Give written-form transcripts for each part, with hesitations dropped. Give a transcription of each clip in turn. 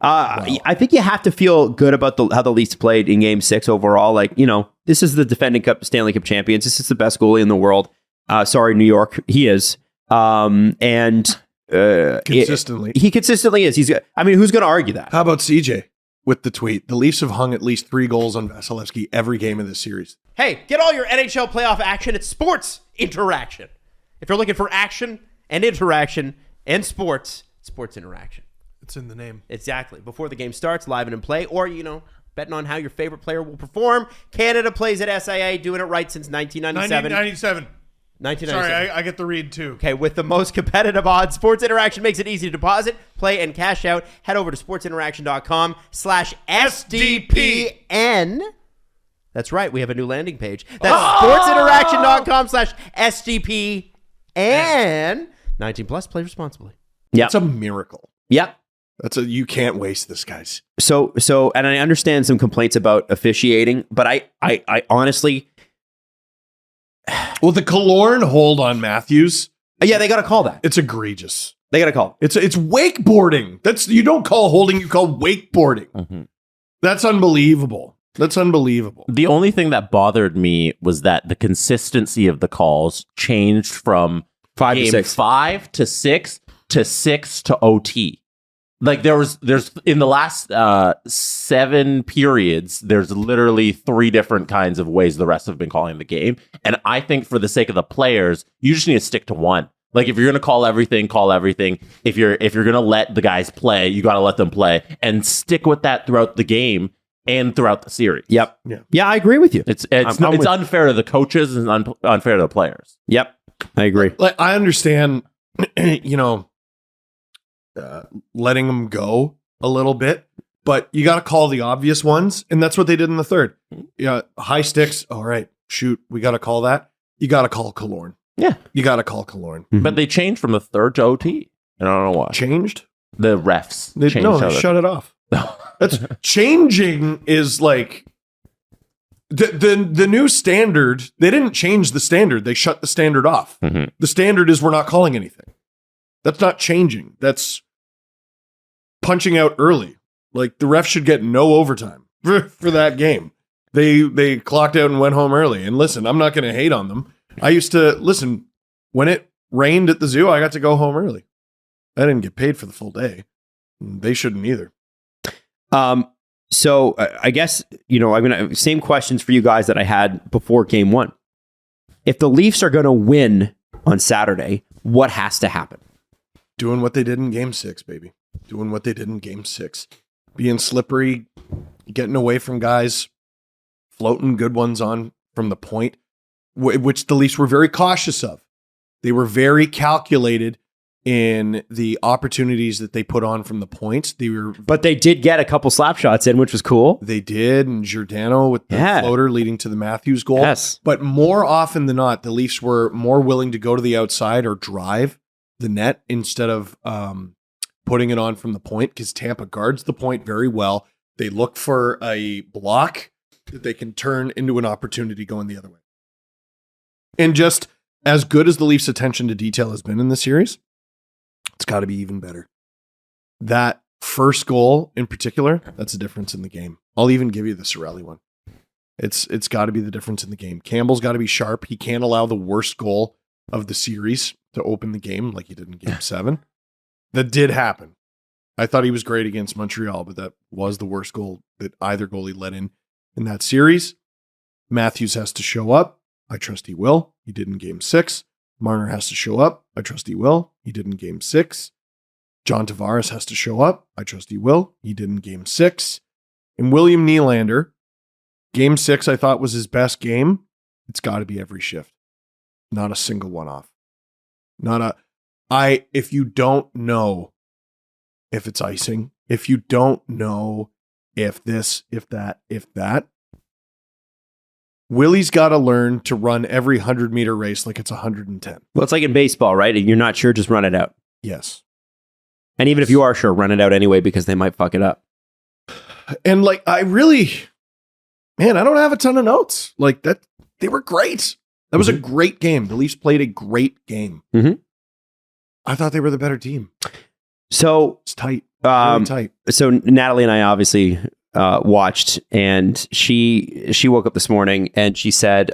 I think you have to feel good about how the Leafs played in Game 6 overall. Like, this is the defending Stanley Cup champions. This is the best goalie in the world. Sorry, New York. He is. Consistently. He consistently is. Who's going to argue that? How about CJ with the tweet? The Leafs have hung at least 3 goals on Vasilevsky every game of this series. Hey, get all your NHL playoff action at Sports Interaction. If you're looking for action and interaction and Sports Interaction. It's in the name. Exactly. Before the game starts, live and in play, or, betting on how your favorite player will perform. Canada plays at SIA, doing it right since 1997. 1997. Sorry, I get the read too. Okay, with the most competitive odds, Sports Interaction makes it easy to deposit, play, and cash out. Head over to sportsinteraction.com/SDPN. That's right, we have a new landing page. That's sportsinteraction.com/SDPN. 19 plus, play responsibly. Yeah, it's a miracle. Yep. You can't waste this, guys. So, and I understand some complaints about officiating, but I honestly. Well, the Killorn hold on Matthews. Yeah, they got to call that. It's egregious. They got to call. It's wakeboarding. You don't call holding, you call wakeboarding. Mm-hmm. That's unbelievable. The only thing that bothered me was that the consistency of the calls changed from 5 to 6. 5 to 6 to 6 to OT. Like there's in the last 7 periods, there's literally 3 different kinds of ways the refs have been calling the game. And I think for the sake of the players, you just need to stick to one. Like if you're going to call everything, call everything. If you're going to let the guys play, you got to let them play and stick with that throughout the game and throughout the series. Yep. Yeah, I agree with you. It's unfair to the coaches and unfair to the players. Yep. I agree. Like I understand, letting them go a little bit, but you got to call the obvious ones, and that's what they did in the third. Yeah, high sticks. All right, shoot, we got to call that. You got to call Killorn. Yeah, you got to call Killorn. Mm-hmm. But they changed from the third to OT, and I don't know why. Changed the refs. They shut it off. That's changing is like the new standard. They didn't change the standard. They shut the standard off. Mm-hmm. The standard is we're not calling anything. That's not changing. That's punching out early. Like the refs should get no overtime for that game. They clocked out and went home early. And listen, I'm not going to hate on them. I used to listen when it rained at the zoo. I got to go home early. I didn't get paid for the full day. They shouldn't either. So I guess I'm gonna same questions for you guys that I had before Game 1. If the Leafs are going to win on Saturday, what has to happen? Doing what they did in Game 6, baby. Doing what they did in Game 6. Being slippery, getting away from guys, floating good ones on from the point, which the Leafs were very cautious of. They were very calculated in the opportunities that they put on from the points. But they did get a couple slap shots in, which was cool. They did, and Giordano with the floater leading to the Matthews goal. Yes. But more often than not, the Leafs were more willing to go to the outside or drive the net instead of putting it on from the point, because Tampa guards the point very well. They look for a block that they can turn into an opportunity going the other way. And just as good as the Leafs' attention to detail has been in this series, it's got to be even better. That first goal in particular, that's a difference in the game. I'll even give you the Cirelli one. It's got to be the difference in the game. Campbell's got to be sharp. He can't allow the worst goal of the series to open the game like he did in Game 7. That did happen. I thought he was great against Montreal, but that was the worst goal that either goalie let in that series. Matthews has to show up. I trust he will. He did in Game 6. Marner has to show up. I trust he will. He did in Game 6. John Tavares has to show up. I trust he will. He did in Game 6. And William Nylander, Game 6 I thought was his best game. It's got to be every shift. Not a single one off. If you don't know if it's icing, if you don't know if this, if that, Willie's got to learn to run every 100-meter race like it's 110. Well, it's like in baseball, right? If you're not sure, just run it out. Yes. And even if you are sure, run it out anyway because they might fuck it up. And I don't have a ton of notes. Like that, they were great. That was a great game. The Leafs played a great game. Mm-hmm. I thought they were the better team. So it's tight. Really tight. So Natalie and I obviously watched, and she woke up this morning and she said,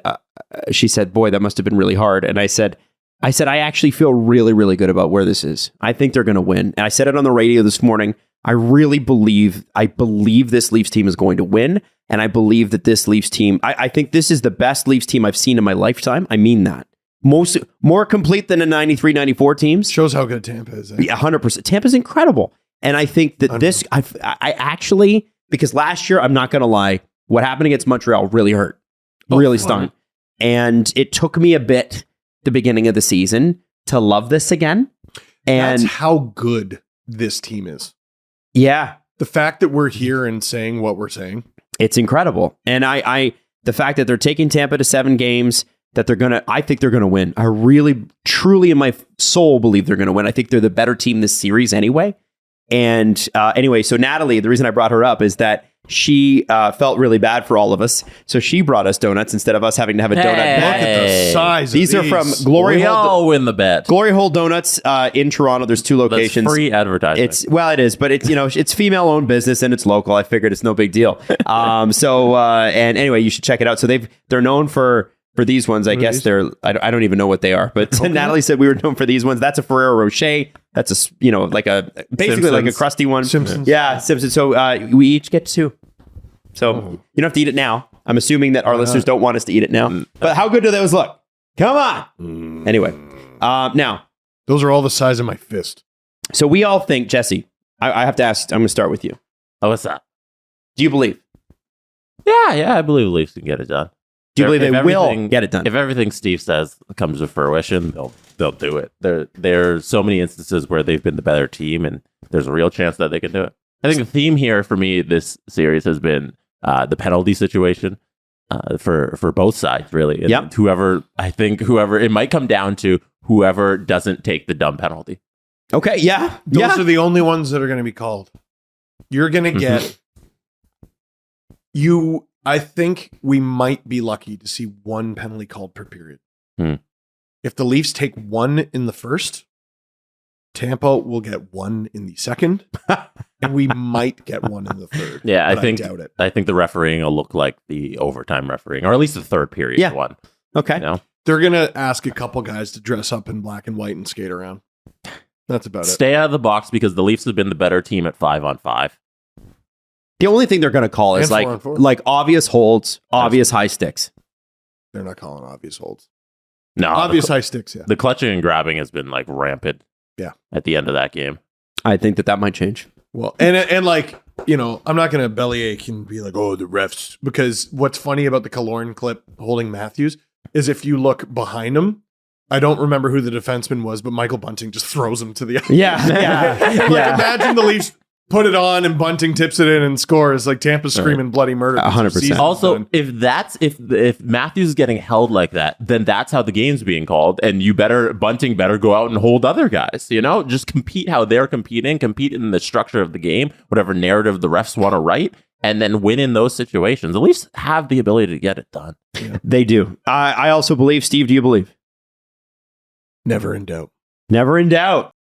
"Boy, that must have been really hard." And I said, I actually feel really, really good about where this is. I think they're going to win. And I said it on the radio this morning. I really believe this Leafs team is going to win. And I believe that this Leafs team, I think this is the best Leafs team I've seen in my lifetime. I mean that. More complete than the 93, 94 teams. Shows how good Tampa is. Yeah, 100%. Tampa's incredible. And I think that this, I actually, because last year, I'm not going to lie, what happened against Montreal really hurt. Really stung. And it took me a bit, the beginning of the season, to love this again. And that's how good this team is. Yeah. The fact that we're here and saying what we're saying. It's incredible. And the fact that they're taking Tampa to 7 games, that I think they're going to win. I really, truly in my soul believe they're going to win. I think they're the better team this series anyway. And anyway, so Natalie, the reason I brought her up is that she felt really bad for all of us. So she brought us donuts instead of us having to have a donut. Look at the size These of are from these. Glory Hole. all win the bet. Glory Hole Donuts in Toronto. There's 2 locations. That's free advertising. It is, but it's female owned business and it's local. I figured it's no big deal. And anyway, you should check it out. So they're known for these ones. I guess I don't even know what they are, but Natalie said we were known for these ones. That's a Ferrero Rocher. That's basically Simpsons. like a crusty one. Simpsons. Yeah, Simpsons. So we each get 2. So you don't have to eat it now. I'm assuming that our listeners don't want us to eat it now. But how good do those look? Come on. Anyway, now. Those are all the size of my fist. So we all think, Jesse, I have to ask, I'm going to start with you. Oh, what's that? Do you believe? Yeah, I believe the Leafs can get it done. Do you believe If they will everything- get it done? If everything Steve says comes to fruition, they'll do it. There's so many instances where they've been the better team, and there's a real chance that they can do it. I think the theme here for me this series has been the penalty situation for both sides, really. And Yep. whoever it might come down to whoever doesn't take the dumb penalty. Okay, yeah. Those are the only ones that are going to be called. You're going to get I think we might be lucky to see 1 penalty called per period. If the Leafs take 1 in the first, Tampa will get 1 in the second, and we might get 1 in the third. Yeah, I doubt it. I think the refereeing will look like the overtime refereeing, or at least the third period one. Okay. You know? They're going to ask a couple guys to dress up in black and white and skate around. That's about it. Stay out of the box because the Leafs have been the better team at 5-on-5. The only thing they're going to call is And 4-on-4. like obvious holds, obvious high sticks. They're not calling obvious holds. No, Obvious high sticks, yeah. the clutching and grabbing has been like rampant. Yeah. At the end of that game. I think that might change. Well, and like, I'm not going to bellyache and be like, oh, the refs. Because what's funny about the Killorn clip holding Matthews is if you look behind him, I don't remember who the defenseman was, but Michael Bunting just throws him to the Yeah. Imagine the Leafs put it on and Bunting tips it in and scores. Like Tampa's screaming bloody murder. 100%. Also, if Matthews is getting held like that, then that's how the game's being called. And Bunting better go out and hold other guys, just compete how they're competing, compete in the structure of the game, whatever narrative the refs want to write, and then win in those situations. The Leafs have the ability to get it done. Yeah. They do. I also believe, Steve, do you believe? Never in doubt. Never in doubt.